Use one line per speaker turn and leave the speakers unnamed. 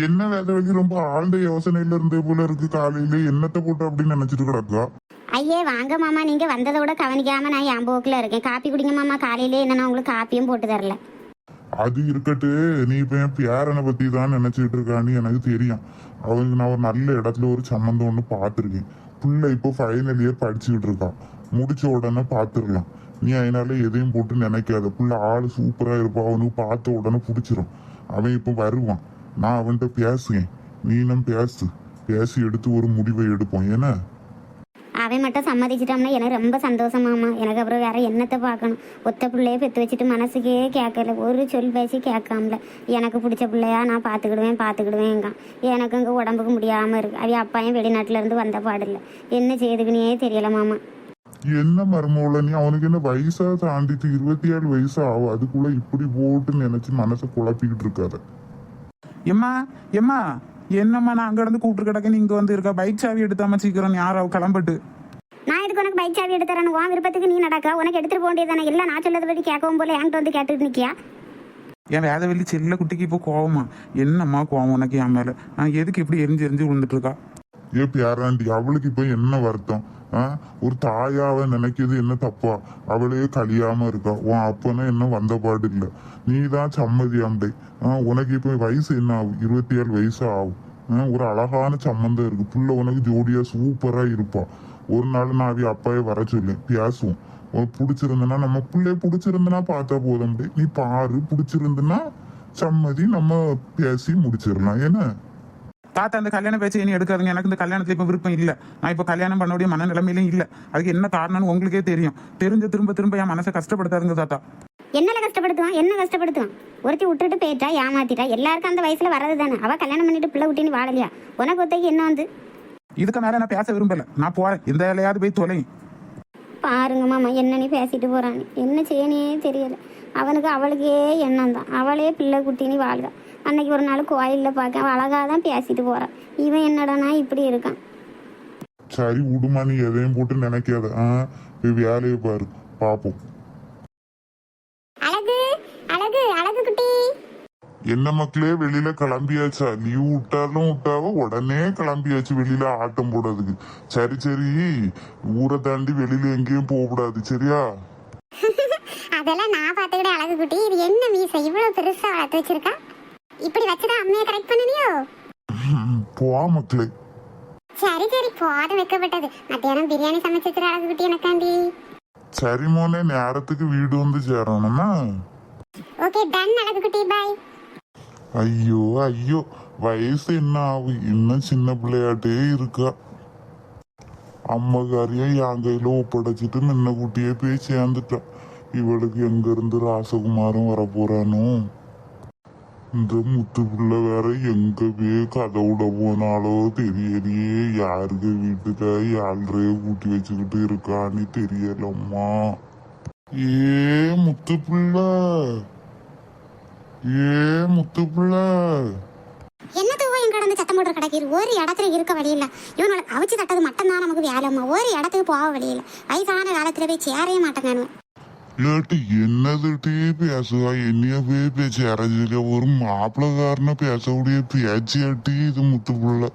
என்ன வேலை வழி ரொம்ப ஆழ்ந்த யோசனையில இருந்தே போல இருக்கு. காலையில என்னத்தை போட்டு அப்படின்னு நினைச்சிட்டு கிடக்கா.
ஐயே வாங்க மாமா, நீங்க வந்ததை கூட கவனிக்காம நான் என் போக்குல இருக்கேன். காப்பி குடிங்க மாமா. காலையிலே என்ன உங்களுக்கு காப்பியும் போட்டு தரல.
அது இருக்கட்டு, நீ இப்ப என் பேரனை பத்தி தான் நினைச்சிட்டு இருக்கான்னு எனக்கு தெரியும். அவனுக்கு நான் ஒரு நல்ல இடத்துல ஒரு சம்மந்தம் ஒன்று பார்த்துருக்கேன். பிள்ளை இப்போ ஃபைனல் இயர் படிச்சுக்கிட்டு இருக்கான். முடிச்ச உடனே பார்த்துடலாம். நீ அதனால எதையும் போட்டு நினைக்காத. பிள்ளை ஆள் சூப்பரா இருப்பான். அவனுக்கு பார்த்த உடனே பிடிச்சிரும். அவன் இப்போ வருவான். நான் அவன்கிட்ட பேசுவேன். நீனும் பேசி எடுத்து ஒரு முடிவை எடுப்போம். ஏன்னா
அவன் மட்டும் சம்மதிச்சிட்டோம்னா எனக்கு ரொம்ப சந்தோஷமாமா. எனக்கு அப்புறம் வேற என்னத்தை பார்க்கணும். ஒத்த பிள்ளைய பெற்று வச்சுட்டு மனசுக்கே கேட்கல, ஒரு சொல் பேசி கேட்காமல. எனக்கு பிடிச்ச பிள்ளையா நான் பார்த்துக்கிடுவேங்க. எனக்கு இங்கே உடம்புக்கு முடியாமல் இருக்கு. அவன் அப்பாயும் வெளிநாட்டுல இருந்து வந்த பாடில்லை. என்ன செய்யுதுக்குன்னே தெரியல மாமா.
என்ன மருமவுல நீ? அவனுக்கு என்ன வயசா தாண்டிட்டு 27 வயசு ஆகும். அதுக்குள்ள இப்படி போட்டு நினைச்சு மனசை குழப்பிக்கிட்டு இருக்காத.
எம்மா எம்மா என்னம்மா, நான் அங்க இருந்து கூப்பிட்டு கிடக்க, நீங்க வந்து இருக்க. பைக் சாவி எடுத்தாம சீக்கிரம் யாராவது கிளம்பட்டு.
நான் இதுக்கு உனக்கு பைக் சாவி எடுத்துறேன். உன் விருப்பத்துக்கு நீ நடக்க. உனக்கு எடுத்துட்டு போக வேண்டியதானே. இல்லை நான் சொல்லதை பற்றி கேட்கவும் போல என்கிட்ட வந்து கேட்டுட்டு நிற்கியா?
என் வேதவெளி செல்ல குட்டிக்கு இப்போ கோவமா? என்னம்மா கோவம் உனக்கு என் மேல? நான் எதுக்கு இப்படி எரிஞ்சு விழுந்துட்டு இருக்கா?
ஏ பேராண்டி, அவளுக்கு இப்ப என்ன வருத்தம்? ஒரு தாயாவை நினைக்கிறது என்ன தப்பா? அவளே கழியாம இருக்கா. உன் அப்பனா என்ன வந்த பாடு இல்லை. நீ தான் சம்மதியாம்டே. உனக்கு இப்ப வயசு என்ன ஆகும்? 27 வயசு ஆகும். ஒரு அழகான சம்மந்தம் இருக்கு. புள்ள உனக்கு ஜோடியா சூப்பரா இருப்பா. ஒரு நாள் நான் அவ அப்பாவே வர சொல்லேன், பேசுவோம். உனக்கு பிடிச்சிருந்தனா, நம்ம பிள்ளைய பிடிச்சிருந்தனா பார்த்தா போதும்டே. நீ பாரு, பிடிச்சிருந்துன்னா சம்மதி, நம்ம பேசி முடிச்சிடலாம். என்ன
தாத்தா, அந்த கல்யாண பேச்சு இனி எடுக்காதுங்க. எனக்கு இந்த கல்யாணத்துல இப்ப விருப்பம் இல்லை. நான் இப்ப கல்யாணம் பண்ணக்கூடிய மனநிலைமையிலும் இல்லை. அதுக்கு என்ன காரணம்னு உங்களுக்கே தெரியும். தெரிஞ்ச திரும்ப என் மனசை கஷ்டப்படுத்தாருங்க தாத்தா.
என்ன கஷ்டப்படுத்துவான்? ஒருத்தி விட்டுட்டு போயிட்டா, ஏமாத்திட்டா. எல்லாருக்கும் அந்த வயசுல வரது தானே. அவ கல்யாணம் பண்ணிட்டு பிள்ளை குட்டி நீ வாழலையா? உனக்கு ஒத்தைக்கு என்ன வந்து?
இதுக்கு மேல நான் பேச விரும்பல. நான் போறேன். எந்த வேலையாவது போய் தொலையும்.
பாருங்க மாமா, என்ன நீ பேசிட்டு போறான்னு. என்ன செய்யனே தெரியல. அவளுக்கே எண்ணம் தான். அவளே பிள்ளை குட்டி நீ வாழ்றா. அன்னைக்கு ஒரு நாள் கோயிலில் பார்க்க அவள் அழகாக தான் பேசிட்டு போறான். இவன் என்னடானா இப்படி இருக்கான்.
சரி விடுமா, நீ எதையும் போட்டு நினைக்காத. வேலையை பாரு, பாப்போம்.
அழகு குட்டி,
என்ன மக்களே, வெளியில கிளம்பியாச்சா? லீவ் விட்டாவ உடனே கிளம்பியாச்சு வெளியில ஆட்டம் போடுறதுக்கு. சரி, ஊரை தாண்டி வெளியில எங்கேயும் போக கூடாது, சரியா?
அதெல்லாம் நான் பாத்துக்கிட்ட. அழகு குட்டி, இது என்ன மீசை இவ்வளவு பெருசா வளர்த்து வச்சிருக்கா? இப்படி வச்சுதான் அம்மையை கரெக்ட் பண்ணனியோ?
போ மக்களே.
சரி போதும், வைக்கப்பட்டது. மத்தியானம் பிரியாணி சமைச்சு வச்சிரு அழகு குட்டி எனக்காண்டி.
சரி மோனே, நேரத்துக்கு வீடு வந்து சேரணும்னா.
ஓகே டன் அழகு குட்டி, பாய்.
ஐயோ, வயசு என்ன ஆகும்? இன்னும் சின்ன பிள்ளையாட்டே இருக்கா. அம்மகாரியா என் கையில ஒப்படைச்சிட்டு முன்ன குட்டியே போய் சேர்ந்துட்டா. இவளுக்கு எங்க இருந்து ராசகுமாரும் வர போறானோ? இந்த முத்து பிள்ளை வேற எங்க போய் கதை விட போனாலோ தெரியலையே. யாருக்கு வீட்டுக்கா யாரையே கூட்டி வச்சுக்கிட்டு இருக்கான்னு தெரியலம்மா. முத்து பிள்ளை, முத்து பிள்ளை,
என்னதுவோ எங்க கடந்து சத்தம் போட்டு கிடக்கிற ஒரு இடத்துல இருக்க வழியில. இவனோட அவிச்சு தட்டது மட்டும் தான் நமக்கு வேலைம்மா. ஒரு இடத்துக்கு போக வழியில. வயசான காலத்துல போய் சேரவே மாட்டேங்க.
இல்லாட்டி என்னதுட்டே பேசுவா? என்னைய போய் பேச்சு அரைஞ்சிருக்க. ஒரு மாப்பிள்ளக்காரன பேசக்கூடிய பேச்சு அட்டி இது முத்து பிள்ளை.